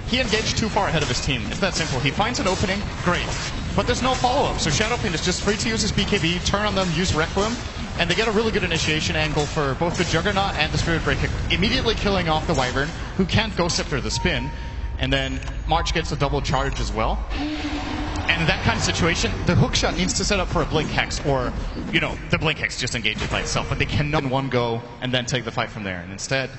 he engaged too far ahead of his team. It's that simple. He finds an opening, great. But there's no follow-up, so Shadowfiend is just free to use his BKB, turn on them, use Requiem, and they get a really good initiation angle for both the Juggernaut and the Spirit Breaker, immediately killing off the Wyvern, who can't Ghost Scepter the spin, and then March gets a double charge as well. And in that kind of situation, the hookshot needs to set up for a Blink Hex, or, you know, the Blink Hex just engages by itself, but they cannot in one go and then take the fight from there. And instead,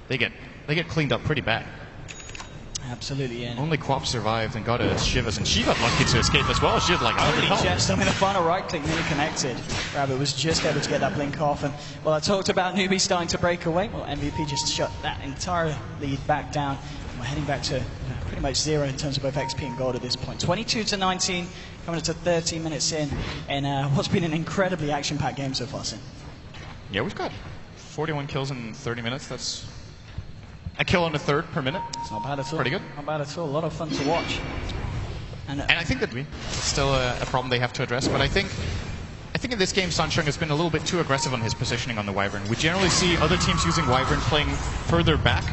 they get cleaned up pretty bad. Absolutely, yeah. Only Quap survived and got a Shivas, and she got lucky to escape as well. She had like 100 health. Just, I mean, the final right click nearly connected. Rabbit was just able to get that blink off, and well, I talked about newbie starting to break away. Well, MVP just shut that entire lead back down. And we're heading back to pretty much zero in terms of both XP and gold at this point. 22-19, coming into 13 minutes in what's been an incredibly action-packed game so far, Sin. Yeah, we've got 41 kills in 30 minutes. That's a kill and a third per minute. It's not bad at all. Pretty good. Not bad at all. A lot of fun to watch. And I think that it's still a problem they have to address. But I think in this game, Sansheng has been a little bit too aggressive on his positioning on the Wyvern. We generally see other teams using Wyvern playing further back,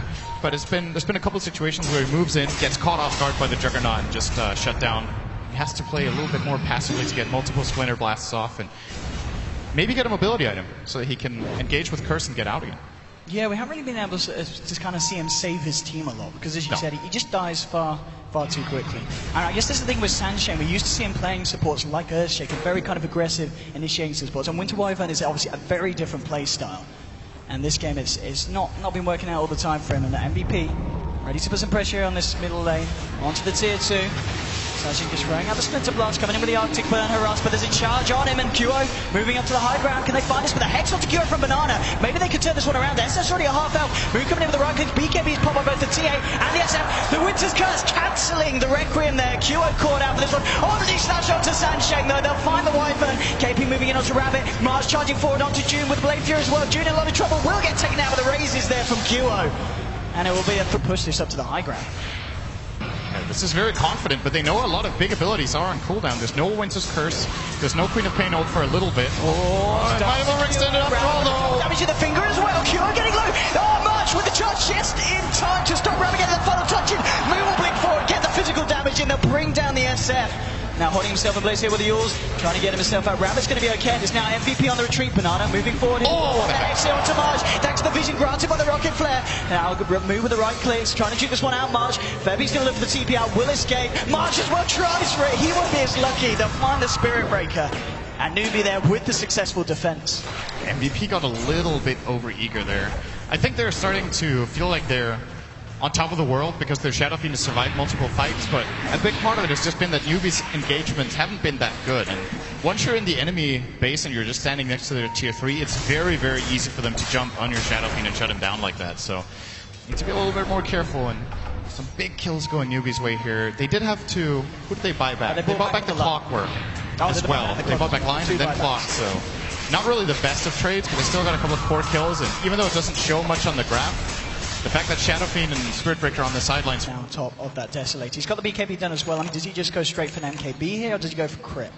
but there's been a couple of situations where he moves in, gets caught off guard by the Juggernaut, and just shut down. He has to play a little bit more passively to get multiple Splinter Blasts off, and maybe get a mobility item so that he can engage with Curse and get out again. Yeah, we haven't really been able to kind of see him save his team a lot, because as you said, he just dies far too quickly. And I guess that's the thing with Sansheng. We used to see him playing supports like Earthshaker, very kind of aggressive initiating supports. And Winter Wyvern is obviously a very different play style. And this game is not been working out all the time for him. And the MVP, ready to put some pressure on this middle lane, onto the tier 2. Sansheng just throwing out the Splinter Blast, coming in with the Arctic Burn harass, but there's a charge on him, and Kuo moving up to the high ground. Can they find us with a Hex onto Kuo from Banana? Maybe they could turn this one around. SS already a half health. Moon coming in with the right click. BKB's pop on both the TA and the SF. The Winter's Curse cancelling the Requiem there. Kuo caught out for this one. Only snapshot to Sansheng though. They'll find the Wyvern. KP moving in onto Rabbit. Mars charging forward onto June with Blade Fury as well. June in a lot of trouble. Will get taken out with the raises there from Kuo. And it will be a push this up to the high ground. Yeah, this is very confident, but they know a lot of big abilities are on cooldown. There's no Winter's Curse. There's no Queen of Pain ult for a little bit. Oh, it might have overextended after all, though. Damage to the finger as well. Kuo getting low. Oh, March with the charge just in time to stop Rabbit getting the final touch in. Moon will blink forward, get the physical damage in. They'll bring down the SF. Now holding himself in place here with the Yules, trying to get himself out. Rabbit's going to be okay. There's now MVP on the retreat. Banana moving forward. Oh, the Hex here onto March. Thanks to the vision granted by the Rocket Flare. Now move with the right clicks, trying to shoot this one out. March. Febby's going to look for the TP out. Will escape. March as well tries for it. He won't be as lucky. They'll find the Spirit Breaker. And Newbie there with the successful defense. MVP got a little bit over-eager there. I think they're starting to feel like they're on top of the world because their Shadowfiend has survived multiple fights, but a big part of it has just been that newbies' engagements haven't been that good. And once you're in the enemy base and you're just standing next to their tier 3, it's very, very easy for them to jump on your Shadowfiend and shut him down like that. So you need to be a little bit more careful, and some big kills going newbies' way here. They did have to... Who did they buy back? They bought back the Clockwork as well. They bought back Line and then Clock, so not really the best of trades, but they still got a couple of core kills, and even though it doesn't show much on the graph, the fact that Shadowfiend and Spirit Breaker are on the sidelines. Now on top of that Desolate. He's got the BKB done as well. I mean, does he just go straight for an MKB here, or does he go for crit?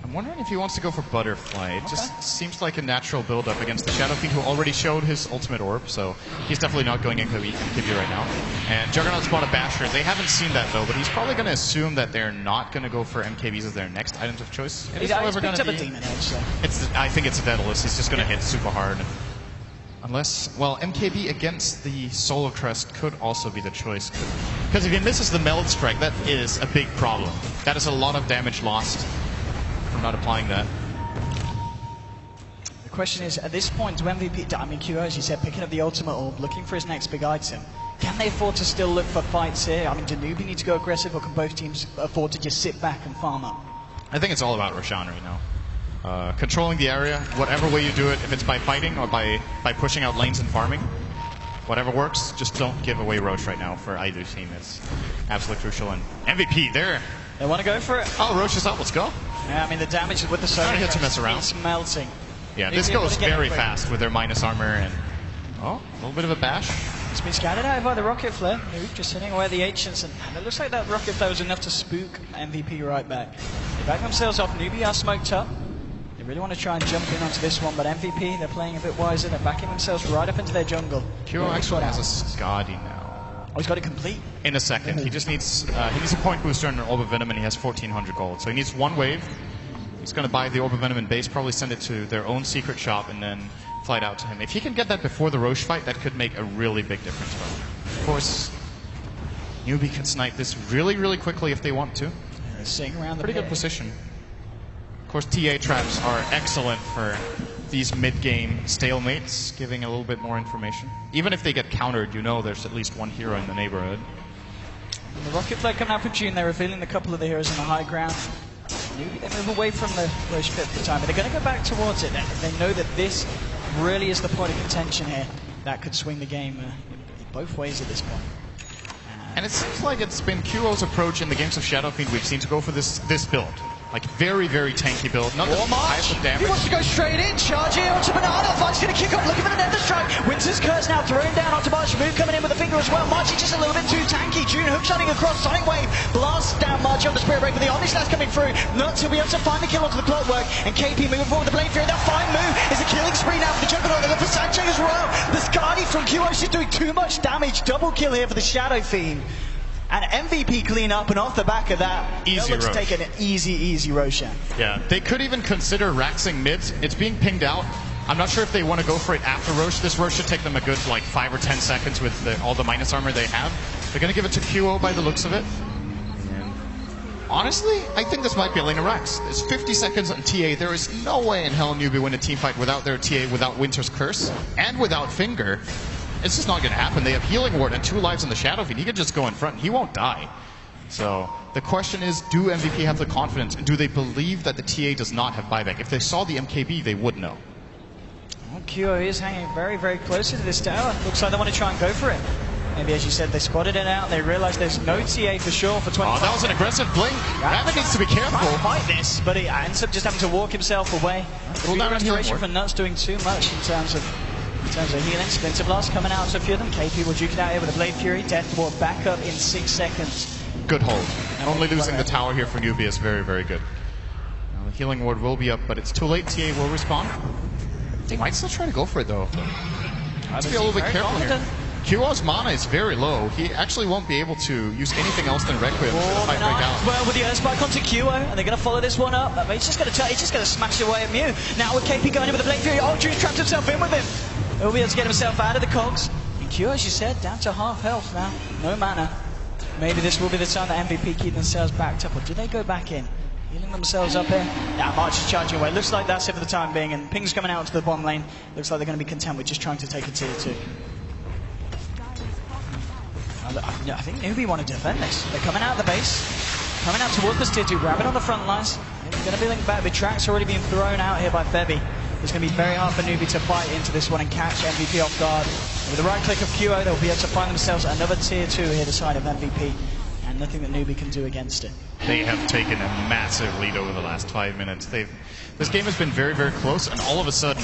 I'm wondering if he wants to go for Butterfly. It just seems like a natural build-up against the Shadowfiend, who already showed his ultimate orb, so he's definitely not going MKB right now. And Juggernaut's bought a Basher. They haven't seen that, though, but he's probably going to assume that they're not going to go for MKBs as their next items of choice. He's picked up a Demon Edge, so. I think it's a Daedalus. He's just going to hit super hard. Unless, well, MKB against the Solar Crest could also be the choice. Because if he misses the Meld Strike, that is a big problem. That is a lot of damage lost from not applying that. The question is, at this point, do MVP, I mean, Kuo, as you said, picking up the Ultimate Orb, looking for his next big item. Can they afford to still look for fights here? I mean, do Newbie need to go aggressive, or can both teams afford to just sit back and farm up? I think it's all about Roshan right now. Controlling the area, whatever way you do it, if it's by fighting or by pushing out lanes and farming, whatever works, just don't give away Roche right now for either team. It's absolutely crucial. And MVP, there. They want to go for it. Oh, Roche is up, let's go. Yeah, I mean, the damage with the Solar Crest, to mess around. It's melting. Yeah, this goes very fast with their minus armor, and oh, a little bit of a bash. It's been scattered out by the Rocket Flare. They're just sitting away the Ancients, and it looks like that Rocket Flare was enough to spook MVP right back. They back themselves off. Newbie are smoked up. They really want to try and jump in onto this one, but MVP, they're playing a bit wiser. They're backing themselves right up into their jungle. Kuo actually has a Skadi now. Oh, he's got it complete. In a second. He just needs a point booster and an Orb of Venom, and he has 1,400 gold. So he needs one wave. He's going to buy the Orb of Venom in base, probably send it to their own secret shop, and then fly it out to him. If he can get that before the Roche fight, that could make a really big difference for him. Of course, Newbie can snipe this really, really quickly if they want to. Sitting around the Pretty good position. Of course, TA traps are excellent for these mid-game stalemates, giving a little bit more information. Even if they get countered, you know there's at least one hero in the neighborhood. And the Rocket Flare coming out from June, they're revealing a couple of the heroes on the high ground. They move away from the Roche pit for the time, but they're going to go back towards it. They know that this really is the point of contention here. That could swing the game both ways at this point. And it seems like it's been QO's approach in the games of Shadow Fiend we've seen to go for this build. Like, very, very tanky build. Not the highest of damage. He wants to go straight in, charging onto Banana. March's going to kick off, looking for the Nether Strike. Winter's Curse now thrown down onto March. Move coming in with a finger as well. March is just a little bit too tanky. June hook shining across. Sonic Wave blasts down March on the Spirit Break with the Omni Slash coming through. Nuts will be able to find the kill onto the Clockwork. And KP moving forward with the Blade Fury. That fine move is a killing spree now for the Juggernaut. They look for Sanchez as well. The Skadi from QO is just doing too much damage. Double kill here for the Shadow Fiend. And MVP clean up, and off the back of that, easy looks to take an easy Roshan. Yeah, they could even consider Raxing mid. It's being pinged out. I'm not sure if they want to go for it after Roche. This Roche should take them a good like 5 or 10 seconds with all the minus armor they have. They're going to give it to QO by the looks of it. And honestly, I think this might be a lane of Rax. There's 50 seconds on TA. There is no way in hell Newbie win a team fight without their TA, without Winter's Curse, and without Finger. It's just not going to happen. They have Healing Ward and 2 lives in the Shadow Fiend. He can just go in front and he won't die. So the question is, do MVP have the confidence, and do they believe that the TA does not have buyback? If they saw the MKB, they would know. Well, QO is hanging very, very close to this tower. Looks like they want to try and go for it. Maybe, as you said, they squatted it out. They realized there's no TA for sure for 25. Oh, that was an aggressive blink. Rabbit needs to be careful. Trying to fight this, but he ends up just having to walk himself away. The restoration for Nuts doing too much in terms of healing. Splinter Blast coming out to a few of them. KP will duke it out here with a Blade Fury. Death Ward back up in 6 seconds. Good hold. Only losing the tower here for Newbie is very, very good. Now, the Healing Ward will be up, but it's too late. TA will respawn. They might still try to go for it, though. Let's be a little bit careful here. QO's mana is very low. He actually won't be able to use anything else than Requiem to fight break out. Well, with the Earth Spike onto QO, and they're going to follow this one up. He's just going to smash away at Mew. Now with KP going in with the Blade Fury. Oh, June's trapped himself in with him. He'll be able to get himself out of the cogs. And QO, as you said, down to half health now. No mana. Maybe this will be the time that MVP keep themselves backed up. Or do they go back in? Healing themselves up here. Now March is charging away. Looks like that's it for the time being. And Ping's coming out into the bottom lane. Looks like they're going to be content with just trying to take a tier 2. I think Newbie want to defend this. They're coming out of the base. Coming out towards this tier 2. Rabbit on the front lines. They're going to be linked back. The track's already being thrown out here by Febby. It's going to be very hard for Newbie to fight into this one and catch MVP off guard. And with the right click of QO, they'll be able to find themselves another tier 2 here, the side of MVP. And nothing that Newbie can do against it. They have taken a massive lead over the last 5 minutes. This game has been very, very close, and all of a sudden,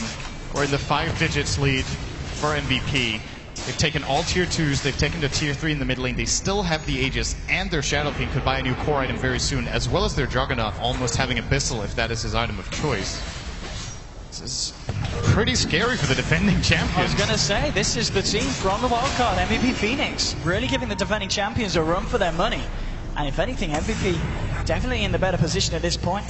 we're in the 5 digits lead for MVP. They've taken all tier 2s, they've taken the tier 3 in the mid lane. They still have the Aegis, and their Shadow Fiend could buy a new core item very soon, as well as their Juggernaut almost having Abyssal if that is his item of choice. This is pretty scary for the defending champions. I was going to say, this is the team from the wildcard, MVP Phoenix, really giving the defending champions a run for their money. And if anything, MVP definitely in the better position at this point.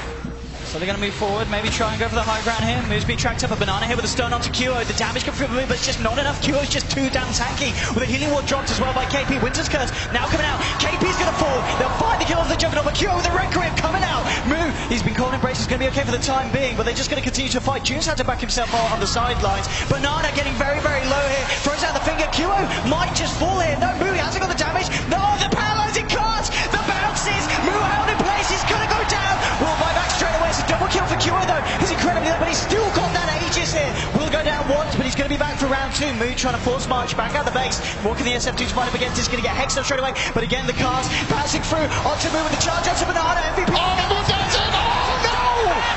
So they're going to move forward, maybe try and go for the high ground here. Move's being tracked up a Banana here with a stun onto QO. The damage comes through, but it's just not enough. QO's just too damn tanky. With a Healing Ward dropped as well by KP. Winter's Curse now coming out. KP's going to fall. They'll find the kill off the Juggernaut, but QO with a Red Grip coming out. Move, he's been called embrace. He's going to be okay for the time being, but they're just going to continue to fight. June's had to back himself out on the sidelines. Banana getting very, very low here. Throws out the finger. QO might just fall here. No, Moo, he hasn't got the damage. No, the paralyzing cards. The bounces. Moo out in place. He's going to go down. Will buy back straight away. It's a double kill for QO though. He's incredibly low, but he's still got that Aegis here. Will go down once, but he's going to be back for round 2. Moo trying to force March back out the base. Walking the SF2 to fight up against. He's going to get hexed up straight away. But again, the cars bouncing through. Onto Moo with the charge. Onto Banana. MVP. Oh, Moo does it! Oh, no!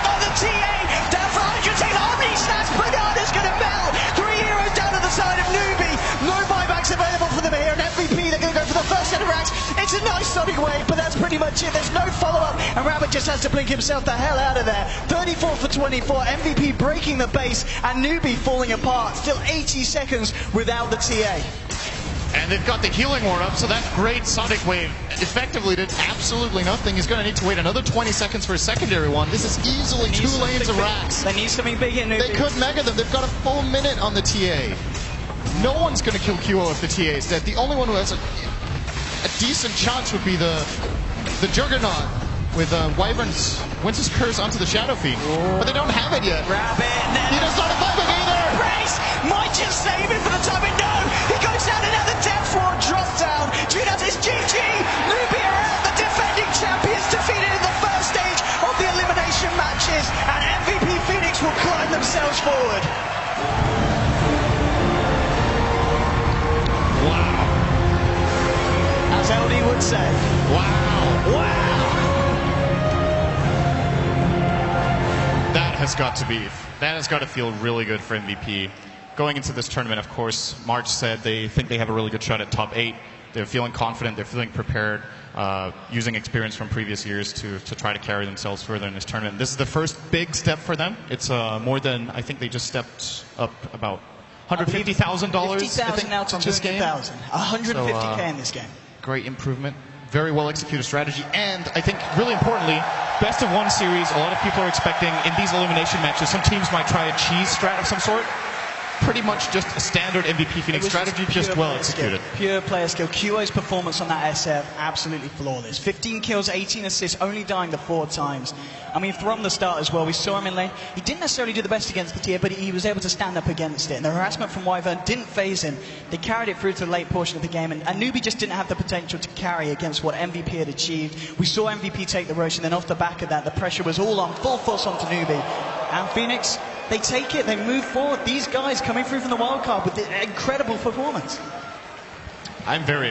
On the TA. Down for 100. Take Omni Slash. Banana's going to melt. 3 heroes down to the side of Newbie. No buybacks available for them here. And MVP, they're going to go for the first set of racks. It's a nice Sonic Wave, but that's pretty much it. There's no follow-up. And Rabbit just has to blink himself the hell out of there. 34 for 24. MVP breaking the base. And Newbie falling apart. Still 80 seconds without the TA. And And they've got the healing ward up, so that great Sonic Wave effectively did absolutely nothing. He's going to need to wait another 20 seconds for a secondary one. This is easily 2 lanes of racks. They need something big in. They could mega them. They've got a full minute on the TA. No one's going to kill QO if the TA is dead. The only one who has a decent chance would be the Juggernaut with Wyvern's Winter's Curse onto the Shadow Fiend. But they don't have it yet. Grab it. He does not have it either. Brace might just save it for the time. No, he goes down another death ward drop down. Judas is GG. Nubia are out. The defending champions defeated in the first stage of the elimination matches. And MVP Phoenix will climb themselves forward. Wow. As LD would say. Wow. Wow. That has got to feel really good for MVP. Going into this tournament, of course, March said they think they have a really good shot at top 8. They're feeling confident, they're feeling prepared, using experience from previous years to try to carry themselves further in this tournament. This is the first big step for them. It's more than, I think they just stepped up about $150,000 $50,000 now to this game. $150K in this game. Great improvement. Very well executed strategy, and I think really importantly, best of 1 series. A lot of people are expecting in these elimination matches some teams might try a cheese strat of some sort. Pretty much just a standard MVP Phoenix strategy, just well executed. Pure player skill. QO's performance on that SF, absolutely flawless. 15 kills, 18 assists, only dying the 4 times. I mean, from the start as well, we saw him in lane. He didn't necessarily do the best against the tier, but he was able to stand up against it. And the harassment from Wyvern didn't phase him. They carried it through to the late portion of the game, and Newbie just didn't have the potential to carry against what MVP had achieved. We saw MVP take the Roche, and then off the back of that, the pressure was all on, full force onto Newbie. And Phoenix, they take it, they move forward. These guys coming through from the wildcard with the incredible performance. I'm very